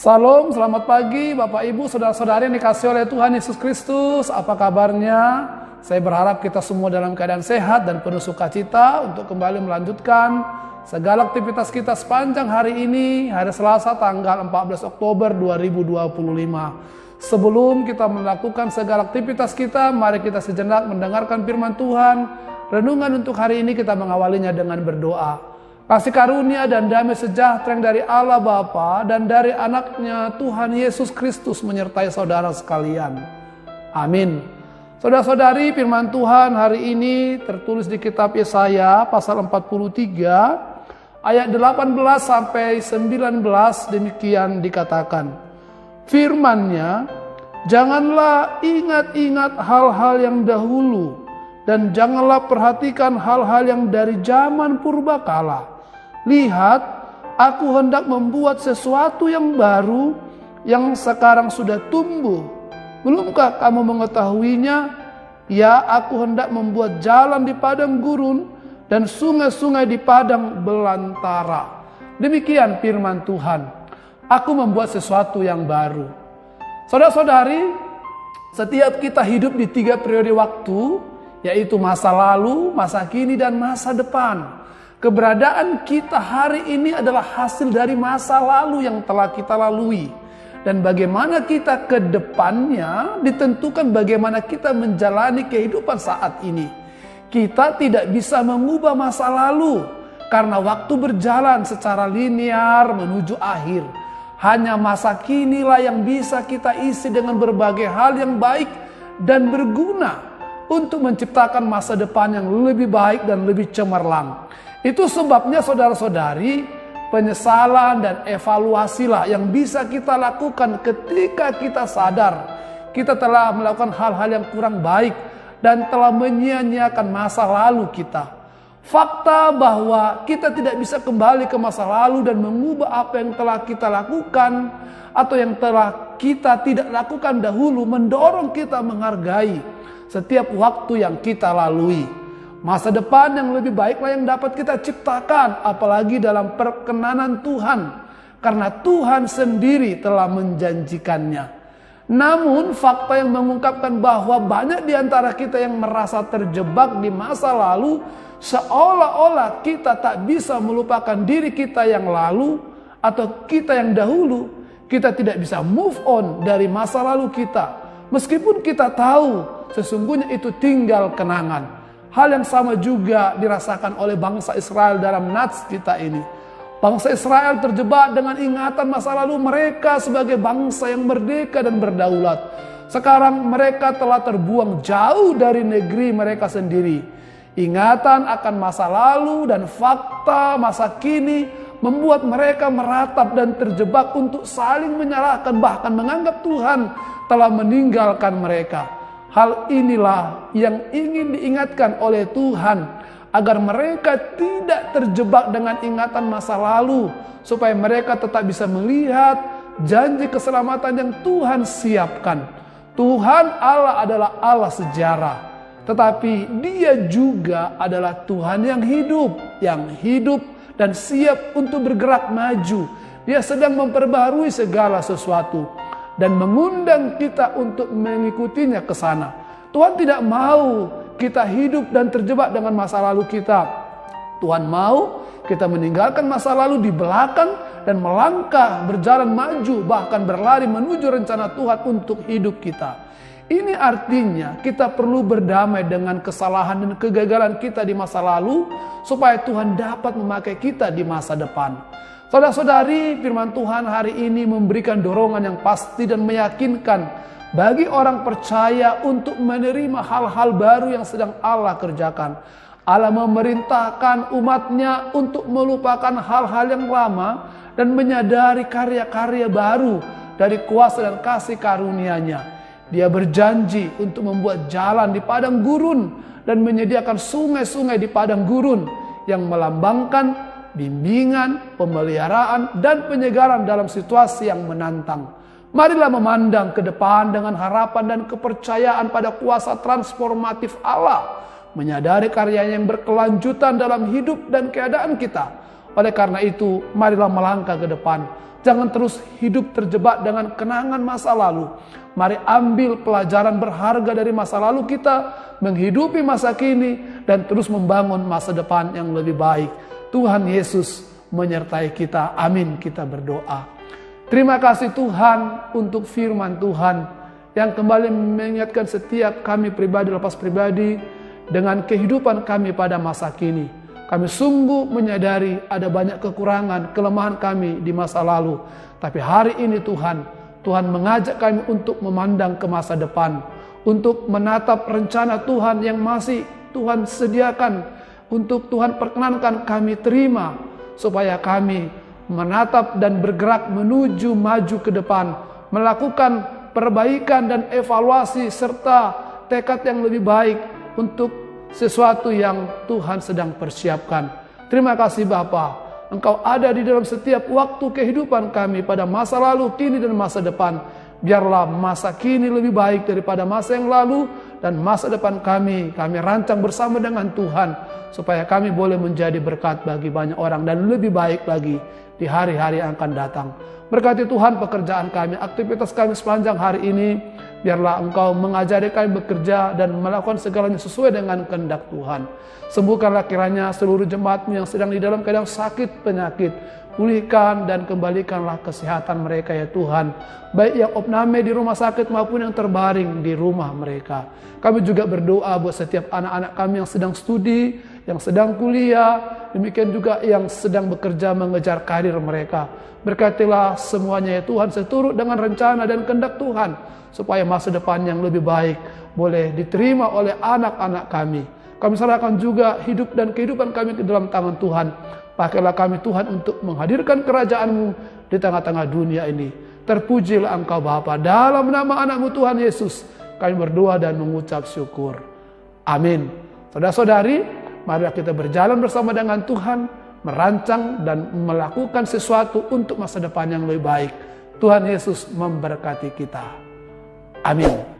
Salam, selamat pagi Bapak Ibu, Saudara-saudari yang dikasihi oleh Tuhan Yesus Kristus. Apa kabarnya? Saya berharap kita semua dalam keadaan sehat dan penuh sukacita untuk kembali melanjutkan segala aktivitas kita sepanjang hari ini, hari Selasa tanggal 14 Oktober 2025. Sebelum kita melakukan segala aktivitas kita, mari kita sejenak mendengarkan firman Tuhan. Renungan untuk hari ini kita mengawalinya dengan berdoa. Kasih karunia dan damai sejahtera yang dari Allah Bapa dan dari anaknya Tuhan Yesus Kristus menyertai saudara sekalian. Amin. Saudara-saudari, firman Tuhan hari ini tertulis di kitab Yesaya pasal 43 ayat 18 sampai 19, demikian dikatakan. Firman-Nya, janganlah ingat-ingat hal-hal yang dahulu dan janganlah perhatikan hal-hal yang dari zaman purbakala. Lihat, aku hendak membuat sesuatu yang baru yang sekarang sudah tumbuh. Belumkah kamu mengetahuinya? Ya, aku hendak membuat jalan di padang gurun dan sungai-sungai di padang belantara. Demikian firman Tuhan. Aku membuat sesuatu yang baru. Saudara-saudari, setiap kita hidup di 3 periode waktu, yaitu masa lalu, masa kini, dan masa depan. Keberadaan kita hari ini adalah hasil dari masa lalu yang telah kita lalui. Dan bagaimana kita ke depannya ditentukan bagaimana kita menjalani kehidupan saat ini. Kita tidak bisa mengubah masa lalu karena waktu berjalan secara linear menuju akhir. Hanya masa kinilah yang bisa kita isi dengan berbagai hal yang baik dan berguna untuk menciptakan masa depan yang lebih baik dan lebih cemerlang. Itu sebabnya saudara-saudari, penyesalan dan evaluasilah yang bisa kita lakukan ketika kita sadar kita telah melakukan hal-hal yang kurang baik dan telah menyia-nyiakan masa lalu kita. Fakta bahwa kita tidak bisa kembali ke masa lalu dan mengubah apa yang telah kita lakukan atau yang telah kita tidak lakukan dahulu mendorong kita menghargai setiap waktu yang kita lalui. Masa depan yang lebih baiklah yang dapat kita ciptakan, apalagi dalam perkenanan Tuhan, karena Tuhan sendiri telah menjanjikannya. Namun fakta yang mengungkapkan bahwa banyak di antara kita yang merasa terjebak di masa lalu, seolah-olah kita tak bisa melupakan diri kita yang lalu atau kita yang dahulu. Kita tidak bisa move on dari masa lalu kita, meskipun kita tahu sesungguhnya itu tinggal kenangan. Hal yang sama juga dirasakan oleh bangsa Israel dalam nats kita ini. Bangsa Israel terjebak dengan ingatan masa lalu mereka sebagai bangsa yang merdeka dan berdaulat. Sekarang mereka telah terbuang jauh dari negeri mereka sendiri. Ingatan akan masa lalu dan fakta masa kini membuat mereka meratap dan terjebak untuk saling menyalahkan, bahkan menganggap Tuhan telah meninggalkan mereka. Hal inilah yang ingin diingatkan oleh Tuhan agar mereka tidak terjebak dengan ingatan masa lalu, supaya mereka tetap bisa melihat janji keselamatan yang Tuhan siapkan. Tuhan Allah adalah Allah sejarah, tetapi Dia juga adalah Tuhan yang hidup dan siap untuk bergerak maju. Dia sedang memperbarui segala sesuatu dan mengundang kita untuk mengikutinya ke sana. Tuhan tidak mau kita hidup dan terjebak dengan masa lalu kita. Tuhan mau kita meninggalkan masa lalu di belakang dan melangkah, berjalan maju, bahkan berlari menuju rencana Tuhan untuk hidup kita. Ini artinya kita perlu berdamai dengan kesalahan dan kegagalan kita di masa lalu, supaya Tuhan dapat memakai kita di masa depan. Saudara-saudari, firman Tuhan hari ini memberikan dorongan yang pasti dan meyakinkan bagi orang percaya untuk menerima hal-hal baru yang sedang Allah kerjakan. Allah memerintahkan umatnya untuk melupakan hal-hal yang lama dan menyadari karya-karya baru dari kuasa dan kasih karunia-Nya. Dia berjanji untuk membuat jalan di padang gurun dan menyediakan sungai-sungai di padang gurun yang melambangkan bimbingan, pemeliharaan, dan penyegaran dalam situasi yang menantang. Marilah memandang ke depan dengan harapan dan kepercayaan pada kuasa transformatif Allah. Menyadari karyanya yang berkelanjutan dalam hidup dan keadaan kita. Oleh karena itu, marilah melangkah ke depan. Jangan terus hidup terjebak dengan kenangan masa lalu. Mari ambil pelajaran berharga dari masa lalu kita, menghidupi masa kini, dan terus membangun masa depan yang lebih baik. Tuhan Yesus menyertai kita. Amin. Kita berdoa. Terima kasih Tuhan untuk firman Tuhan yang kembali mengingatkan setiap kami pribadi lepas pribadi dengan kehidupan kami pada masa kini. Kami sungguh menyadari ada banyak kekurangan, kelemahan kami di masa lalu. Tapi hari ini Tuhan mengajak kami untuk memandang ke masa depan, untuk menatap rencana Tuhan yang masih Tuhan sediakan, untuk Tuhan perkenankan kami terima, supaya kami menatap dan bergerak menuju maju ke depan, melakukan perbaikan dan evaluasi serta tekad yang lebih baik untuk sesuatu yang Tuhan sedang persiapkan. Terima kasih Bapa, Engkau ada di dalam setiap waktu kehidupan kami pada masa lalu, kini dan masa depan. Biarlah masa kini lebih baik daripada masa yang lalu, dan masa depan kami rancang bersama dengan Tuhan, supaya kami boleh menjadi berkat bagi banyak orang dan lebih baik lagi di hari-hari yang akan datang. Berkati Tuhan pekerjaan kami, aktivitas kami sepanjang hari ini. Biarlah Engkau mengajari kami bekerja dan melakukan segalanya sesuai dengan kehendak Tuhan. Sembuhkanlah kiranya seluruh jemaat-Mu yang sedang di dalam keadaan sakit penyakit. Pulihkan dan kembalikanlah kesehatan mereka ya Tuhan. Baik yang opname di rumah sakit maupun yang terbaring di rumah mereka. Kami juga berdoa buat setiap anak-anak kami yang sedang studi, yang sedang kuliah, demikian juga yang sedang bekerja mengejar karir mereka. Berkatilah semuanya ya Tuhan seturut dengan rencana dan kehendak Tuhan, supaya masa depan yang lebih baik boleh diterima oleh anak-anak kami. Kami serahkan juga hidup dan kehidupan kami ke dalam tangan Tuhan. Pakailah kami Tuhan untuk menghadirkan kerajaan-Mu di tengah-tengah dunia ini. Terpujilah Engkau Bapa, dalam nama anak-Mu Tuhan Yesus kami berdoa dan mengucap syukur. Amin. Saudara-saudari, marilah kita berjalan bersama dengan Tuhan, merancang dan melakukan sesuatu untuk masa depan yang lebih baik. Tuhan Yesus memberkati kita. Amin.